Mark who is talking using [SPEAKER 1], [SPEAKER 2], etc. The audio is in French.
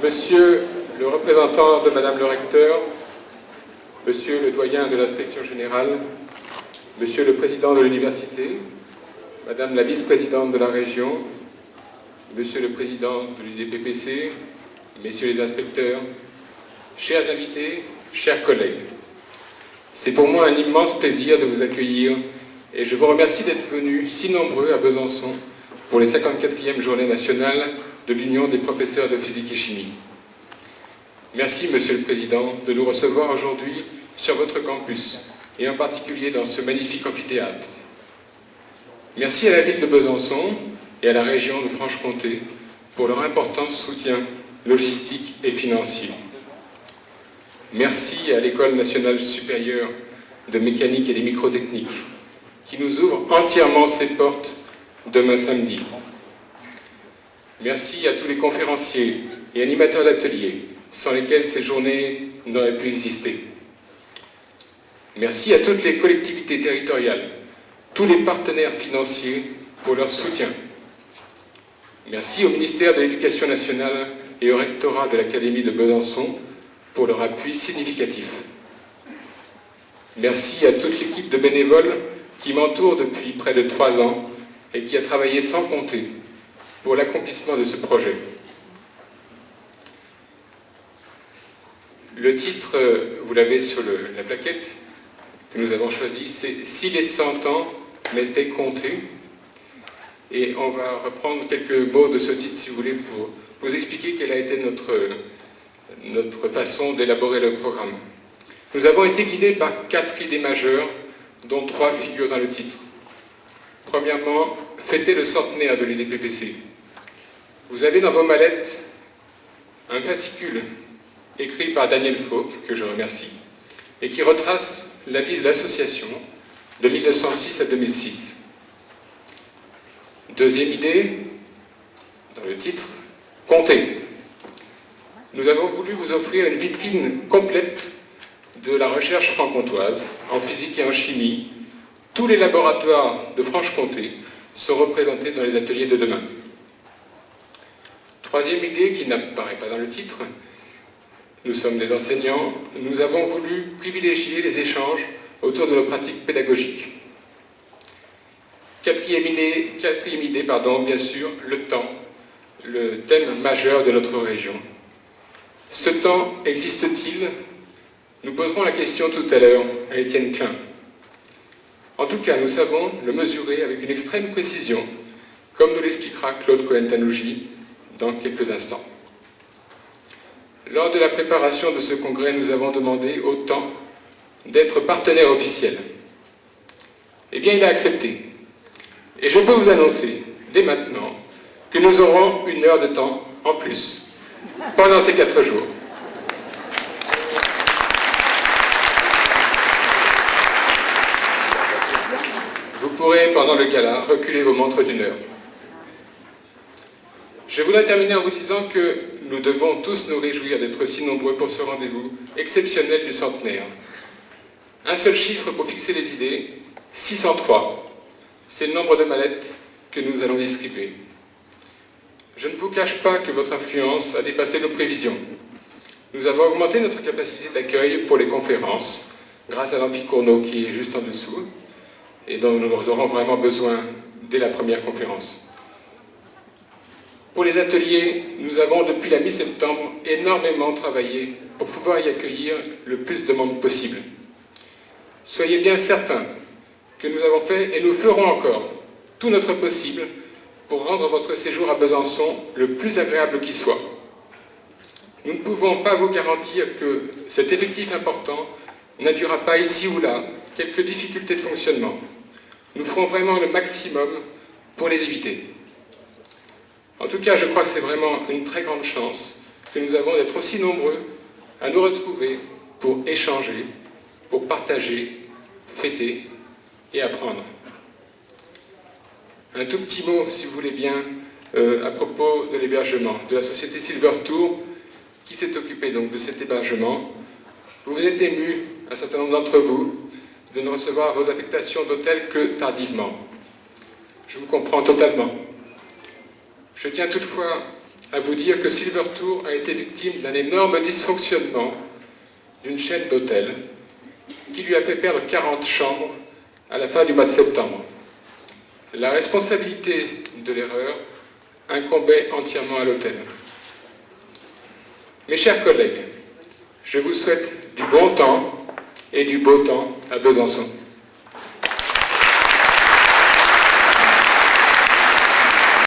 [SPEAKER 1] Monsieur le représentant de Madame le recteur, Monsieur le doyen de l'inspection générale, Monsieur le président de l'université, Madame la vice-présidente de la région, Monsieur le président de l'UDPPC, Messieurs les inspecteurs, chers invités, chers collègues, c'est pour moi un immense plaisir de vous accueillir et je vous remercie d'être venus si nombreux à Besançon pour les 54e Journées nationales de l'Union des professeurs de physique et chimie. Merci, Monsieur le Président, de nous recevoir aujourd'hui sur votre campus, et en particulier dans ce magnifique amphithéâtre. Merci à la ville de Besançon et à la région de Franche-Comté pour leur important soutien logistique et financier. Merci à l'École nationale supérieure de mécanique et des microtechniques, qui nous ouvre entièrement ses portes demain samedi. Merci à tous les conférenciers et animateurs d'ateliers, sans lesquels ces journées n'auraient pu exister. Merci à toutes les collectivités territoriales, tous les partenaires financiers pour leur soutien. Merci au ministère de l'Éducation nationale et au rectorat de l'Académie de Besançon pour leur appui significatif. Merci à toute l'équipe de bénévoles qui m'entoure depuis près de 3 ans et qui a travaillé sans compter pour l'accomplissement de ce projet. Le titre, vous l'avez sur la plaquette que nous avons choisi, c'est « Si les 100 ans m'étaient comptés ». Et on va reprendre quelques mots de ce titre, si vous voulez, pour vous expliquer quelle a été notre façon d'élaborer le programme. Nous avons été guidés par 4 idées majeures, dont 3 figurent dans le titre. Premièrement, fêter le centenaire de l'UDPPC. Vous avez dans vos mallettes un fascicule écrit par Daniel Fauque, que je remercie, et qui retrace la vie de l'association de 1906 à 2006. Deuxième idée, dans le titre, compter. Nous avons voulu vous offrir une vitrine complète de la recherche franc-comtoise en physique et en chimie. Tous les laboratoires de Franche-Comté sont représentés dans les ateliers de demain. Troisième idée, qui n'apparaît pas dans le titre, nous sommes des enseignants, nous avons voulu privilégier les échanges autour de nos pratiques pédagogiques. Quatrième idée, bien sûr, le temps, le thème majeur de notre région. Ce temps existe-t-il? Nous poserons la question tout à l'heure à Étienne Klein. En tout cas, nous savons le mesurer avec une extrême précision, comme nous l'expliquera Claude Cohen-Tanouji dans quelques instants. Lors de la préparation de ce congrès, nous avons demandé au temps d'être partenaire officiel. Eh bien, il a accepté. Et je peux vous annoncer, dès maintenant, que nous aurons 1 heure de temps en plus, pendant ces 4 jours. Vous pourrez, pendant le gala, reculer vos montres d'1 heure. Je voudrais terminer en vous disant que nous devons tous nous réjouir d'être si nombreux pour ce rendez-vous exceptionnel du centenaire. Un seul chiffre pour fixer les idées, 603. C'est le nombre de mallettes que nous allons distribuer. Je ne vous cache pas que votre influence a dépassé nos prévisions. Nous avons augmenté notre capacité d'accueil pour les conférences, grâce à l'amphi-Cournot qui est juste en dessous, et dont nous aurons vraiment besoin dès la première conférence. Pour les ateliers, nous avons depuis la mi-septembre énormément travaillé pour pouvoir y accueillir le plus de monde possible. Soyez bien certains que nous avons fait et nous ferons encore tout notre possible pour rendre votre séjour à Besançon le plus agréable qui soit. Nous ne pouvons pas vous garantir que cet effectif important n'induira pas ici ou là quelques difficultés de fonctionnement. Nous ferons vraiment le maximum pour les éviter. En tout cas, je crois que c'est vraiment une très grande chance que nous avons d'être aussi nombreux à nous retrouver pour échanger, pour partager, fêter et apprendre. Un tout petit mot, si vous voulez bien, à propos de l'hébergement, de la société Silvertour qui s'est occupée donc de cet hébergement. Vous vous êtes émus, un certain nombre d'entre vous, de ne recevoir vos affectations d'hôtel que tardivement. Je vous comprends totalement. Je tiens toutefois à vous dire que Silvertour a été victime d'un énorme dysfonctionnement d'une chaîne d'hôtels qui lui a fait perdre 40 chambres à la fin du mois de septembre. La responsabilité de l'erreur incombait entièrement à l'hôtel. Mes chers collègues, je vous souhaite du bon temps et du beau temps à Besançon.